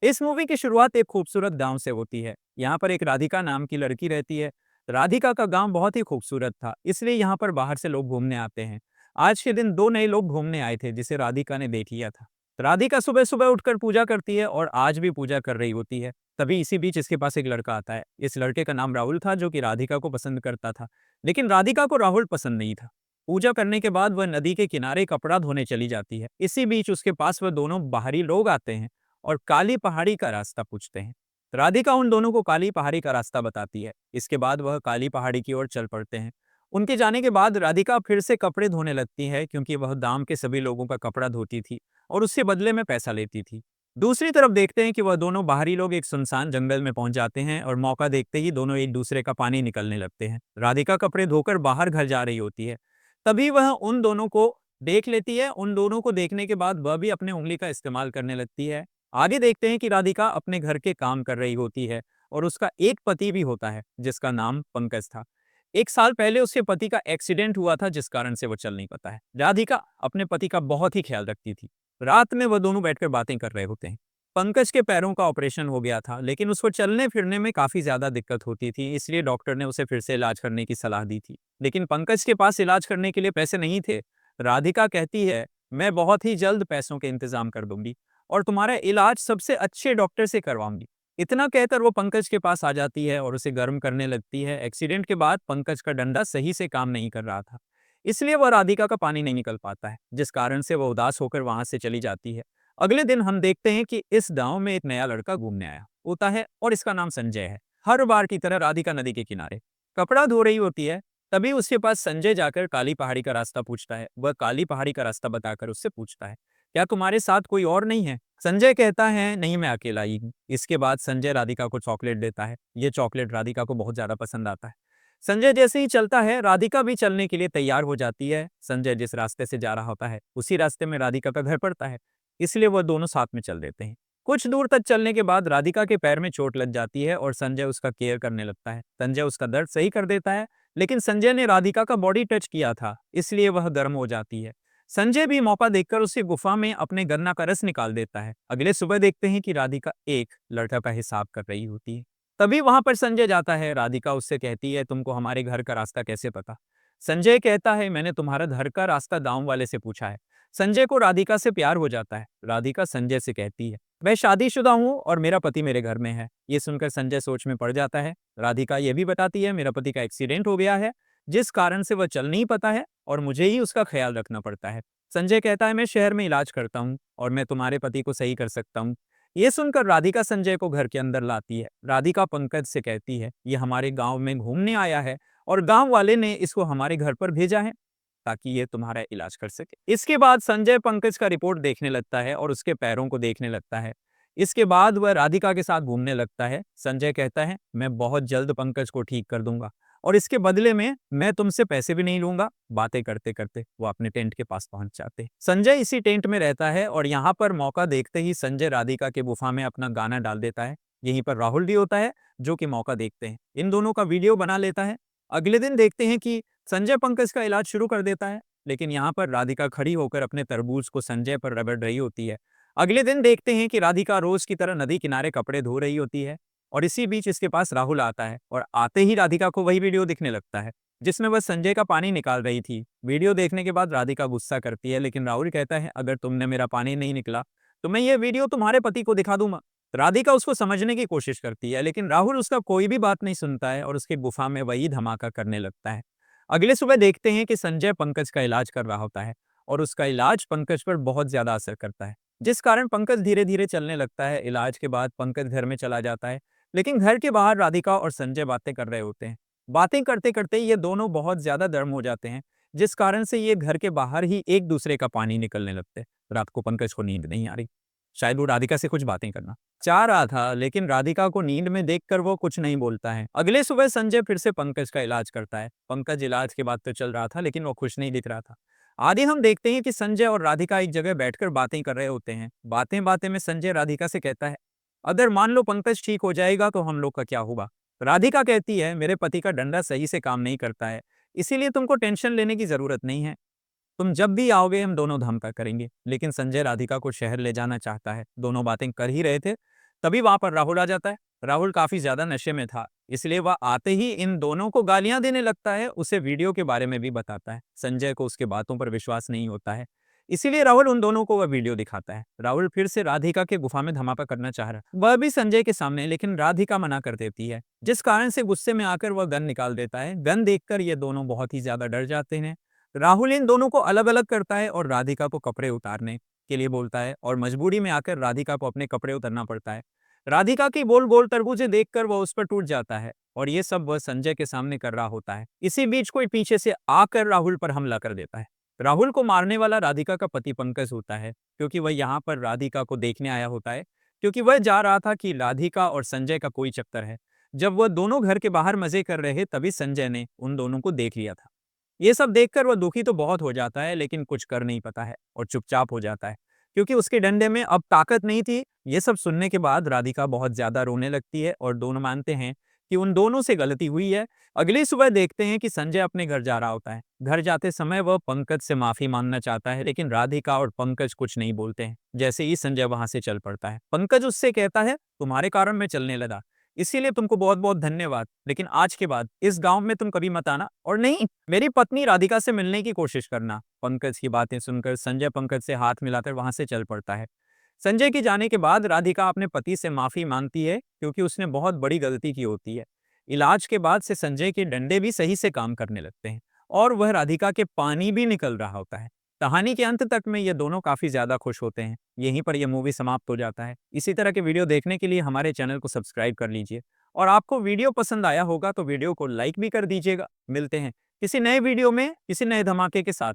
इस मूवी की शुरुआत एक खूबसूरत गांव से होती है। यहाँ पर एक राधिका नाम की लड़की रहती है। राधिका का गांव बहुत ही खूबसूरत था, इसलिए यहाँ पर बाहर से लोग घूमने आते हैं। आज के दिन दो नए लोग घूमने आए थे जिसे राधिका ने देख लिया था। राधिका सुबह सुबह उठकर पूजा करती है और आज भी पूजा कर रही होती है। तभी इसी बीच इसके पास एक लड़का आता है। इस लड़के का नाम राहुल था, जो कि राधिका को पसंद करता था। लेकिन राधिका को राहुल पसंद नहीं था। पूजा करने के बाद वह नदी के किनारे कपड़ा धोने चली जाती है। इसी बीच उसके पास वह दोनों बाहरी लोग आते हैं और काली पहाड़ी का रास्ता पूछते हैं। राधिका उन दोनों को काली पहाड़ी का रास्ता बताती है। इसके बाद वह काली पहाड़ी की ओर चल पड़ते हैं। उनके जाने के बाद राधिका फिर से कपड़े धोने लगती है, क्योंकि वह दाम के सभी लोगों का कपड़ा धोती थी और उससे बदले में पैसा लेती थी। दूसरी तरफ देखते हैं कि वह दोनों बाहरी लोग एक सुनसान जंगल में पहुंच जाते हैं और मौका देखते ही दोनों एक दूसरे का पानी निकलने लगते हैं। राधिका कपड़े धोकर बाहर घर जा रही होती है। तभी वह उन दोनों को देख लेती है। उन दोनों को देखने के बाद वह भी अपने उंगली का इस्तेमाल करने लगती है। आगे देखते हैं कि राधिका अपने घर के काम कर रही होती है और उसका एक पति भी होता है जिसका नाम पंकज था। एक साल पहले उसके पति का एक्सीडेंट हुआ था, जिस कारण से वो चल नहीं पाता है। राधिका अपने पति का बहुत ही ख्याल रखती थी। रात में वह दोनों बैठकर बातें कर रहे होते हैं। पंकज के पैरों का ऑपरेशन हो गया था, लेकिन उसको चलने फिरने में काफी ज्यादा दिक्कत होती थी, इसलिए डॉक्टर ने उसे फिर से इलाज करने की सलाह दी थी। लेकिन पंकज के पास इलाज करने के लिए पैसे नहीं थे। राधिका कहती है, मैं बहुत ही जल्द पैसों के इंतजाम कर दूंगी और तुम्हारा इलाज सबसे अच्छे डॉक्टर से करवाऊंगी। इतना कहकर वो पंकज के पास आ जाती है और उसे गर्म करने लगती है। एक्सीडेंट के बाद पंकज का डंडा सही से काम नहीं कर रहा था, इसलिए वह राधिका का पानी नहीं निकल पाता है, जिस कारण से वह उदास होकर वहां से चली जाती है। अगले दिन हम देखते हैं कि इस गांव में एक नया लड़का घूमने आया होता है और इसका नाम संजय है। हर बार की तरह राधिका नदी के किनारे कपड़ा धो रही होती है। तभी उसके पास संजय जाकर काली पहाड़ी का रास्ता पूछता है। वह काली पहाड़ी का रास्ता बताकर उससे पूछता है, क्या तुम्हारे साथ कोई और नहीं है? संजय कहता है, नहीं, मैं अकेला ही हूँ। इसके बाद संजय राधिका को चॉकलेट देता है। ये चॉकलेट राधिका को बहुत ज्यादा पसंद आता है। संजय जैसे ही चलता है, राधिका भी चलने के लिए तैयार हो जाती है। संजय जिस रास्ते से जा रहा होता है, उसी रास्ते में राधिका का घर पड़ता है, इसलिए वह दोनों साथ में चल देते हैं। कुछ दूर तक चलने के बाद राधिका के पैर में चोट लग जाती है और संजय उसका केयर करने लगता है। संजय उसका दर्द सही कर देता है, लेकिन संजय ने राधिका का बॉडी टच किया था, इसलिए वह गर्म हो जाती है। संजय भी मौका देखकर उसे गुफा में अपने गन्ना का रस निकाल देता है। अगले सुबह देखते हैं कि राधिका एक लड़का का हिसाब कर रही होती है। तभी वहां पर संजय जाता है। राधिका उससे कहती है, तुमको हमारे घर का रास्ता कैसे पता? संजय कहता है, मैंने तुम्हारा घर का रास्ता गांव वाले से पूछा है। संजय को राधिका से प्यार हो जाता है। राधिका संजय से कहती है, मैं शादीशुदा हूँ और मेरा पति मेरे घर में है। ये सुनकर संजय सोच में पड़ जाता है। राधिका ये भी बताती है, मेरा पति का एक्सीडेंट हो गया है, जिस कारण से वह चल नहीं पाता है और मुझे ही उसका ख्याल रखना पड़ता है। संजय कहता है, मैं शहर में इलाज करता हूँ और मैं तुम्हारे पति को सही कर सकता हूँ। ये सुनकर राधिका संजय को घर के अंदर लाती है। राधिका पंकज से कहती है, ये हमारे गांव में घूमने आया है और गांव वाले ने इसको हमारे घर पर भेजा है ताकि ये तुम्हारा इलाज कर सके। इसके बाद संजय पंकज का रिपोर्ट देखने लगता है और उसके पैरों को देखने लगता है। इसके बाद वह राधिका के साथ घूमने लगता है। संजय कहता है, मैं बहुत जल्द पंकज को ठीक कर दूंगा और इसके बदले में मैं तुमसे पैसे भी नहीं लूंगा। बातें करते करते वो अपने टेंट के पास पहुंच जाते हैं। संजय इसी टेंट में रहता है और यहाँ पर मौका देखते ही संजय राधिका के गुफा में अपना गाना डाल देता है। यहीं पर राहुल भी होता है, जो कि मौका देखते हैं इन दोनों का वीडियो बना लेता है। अगले दिन देखते हैं कि संजय पंकज का इलाज शुरू कर देता है, लेकिन यहाँ पर राधिका खड़ी होकर अपने तरबूज को संजय पर रगड़ रही होती है। अगले दिन देखते हैं कि राधिका रोज की तरह नदी किनारे कपड़े धो रही होती है और इसी बीच इसके पास राहुल आता है और आते ही राधिका को वही वीडियो दिखने लगता है जिसमें वह संजय का पानी निकाल रही थी। वीडियो देखने के बाद राधिका गुस्सा करती है, लेकिन राहुल कहता है, अगर तुमने मेरा पानी नहीं निकला तो मैं ये वीडियो तुम्हारे पति को दिखा दूंगा। राधिका उसको समझने की कोशिश करती है, लेकिन राहुल उसका कोई भी बात नहीं सुनता है और उसकी गुफा में वही धमाका करने लगता है। अगले सुबह देखते हैं कि संजय पंकज का इलाज कर रहा होता है और उसका इलाज पंकज पर बहुत ज्यादा असर करता है, जिस कारण पंकज धीरे धीरे चलने लगता है। इलाज के बाद पंकज घर में चला जाता है, लेकिन घर के बाहर राधिका और संजय बातें कर रहे होते हैं। बातें करते करते ये दोनों बहुत ज्यादा गर्म हो जाते हैं, जिस कारण से ये घर के बाहर ही एक दूसरे का पानी निकलने लगते हैं। रात को पंकज को नींद नहीं आ रही, शायद वो राधिका से कुछ बातें करना चाह रहा था, लेकिन राधिका को नींद में देखकर वो कुछ नहीं बोलता है। अगले सुबह संजय फिर से पंकज का इलाज करता है। पंकज इलाज के बाद तो चल रहा था, लेकिन वो खुश नहीं दिख रहा था। आगे हम देखते हैं कि संजय और राधिका एक जगह बैठकर बातें कर रहे होते हैं। बातें बातें में संजय राधिका से कहता है, अगर मान लो पंकज ठीक हो जाएगा तो हम लोग का क्या होगा? राधिका कहती है, मेरे पति का डंडा सही से काम नहीं करता है, इसीलिए तुमको टेंशन लेने की जरूरत नहीं है। तुम जब भी आओगे हम दोनों धमका करेंगे। लेकिन संजय राधिका को शहर ले जाना चाहता है। दोनों बातें कर ही रहे थे, तभी वहां पर राहुल आ जाता है। राहुल काफी ज्यादा नशे में था, इसलिए वह आते ही इन दोनों को गालियां देने लगता है, उसे वीडियो के बारे में भी बताता है। संजय को उसके बातों पर विश्वास नहीं होता है, इसीलिए राहुल उन दोनों को वह वीडियो दिखाता है। राहुल फिर से राधिका के गुफा में धमाका करना चाह रहा, वह भी संजय के सामने, लेकिन राधिका मना कर देती है, जिस कारण से गुस्से में आकर वह गन निकाल देता है। गन देखकर ये दोनों बहुत ही ज्यादा डर जाते हैं। राहुल इन दोनों को अलग अलग करता है और राधिका को कपड़े उतारने के लिए बोलता है, और मजबूरी में आकर राधिका को अपने कपड़े उतारना पड़ता है। राधिका की गोल गोल तरबूजें देखकर वह उस पर टूट जाता है, और ये सब वह संजय के सामने कर रहा होता है। इसी बीच कोई पीछे से आकर राहुल पर हमला कर देता है। राहुल को मारने वाला राधिका का पति पंकज होता है, क्योंकि वह यहाँ पर राधिका को देखने आया होता है, क्योंकि वह जा रहा था कि राधिका और संजय का कोई चक्कर है। जब वह दोनों घर के बाहर मजे कर रहे तभी संजय ने उन दोनों को देख लिया था। ये सब देखकर वह दुखी तो बहुत हो जाता है, लेकिन कुछ कर नहीं पाता है और चुपचाप हो जाता है, क्योंकि उसके डंडे में अब ताकत नहीं थी। ये सब सुनने के बाद राधिका बहुत ज्यादा रोने लगती है और दोनों मानते हैं कि उन दोनों से गलती हुई है। अगली सुबह देखते हैं कि संजय अपने घर जा रहा होता है। घर जाते समय वह पंकज से माफी मांगना चाहता है, लेकिन राधिका और पंकज कुछ नहीं बोलते हैं। जैसे ही संजय वहां से चल पड़ता है, पंकज उससे कहता है, तुम्हारे कारण मैं चलने लगा, इसीलिए तुमको बहुत बहुत धन्यवाद, लेकिन आज के बाद इस गांव में तुम कभी मत आना, और नहीं, मेरी पत्नी राधिका से मिलने की कोशिश करना। पंकज की बातें सुनकर संजय पंकज से हाथ मिलाकर वहां से चल पड़ता है। संजय के जाने के बाद राधिका अपने पति से माफी मांगती है, क्योंकि उसने बहुत बड़ी गलती की होती है। इलाज के बाद से संजय के डंडे भी सही से काम करने लगते हैं, और वह राधिका के पानी भी निकल रहा होता है। कहानी के अंत तक में ये दोनों काफी ज्यादा खुश होते हैं। यहीं पर यह मूवी समाप्त हो जाता है। इसी तरह के वीडियो देखने के लिए हमारे चैनल को सब्सक्राइब कर लीजिए, और आपको वीडियो पसंद आया होगा तो वीडियो को लाइक भी कर दीजिएगा। मिलते हैं किसी नए वीडियो में किसी नए धमाके के साथ।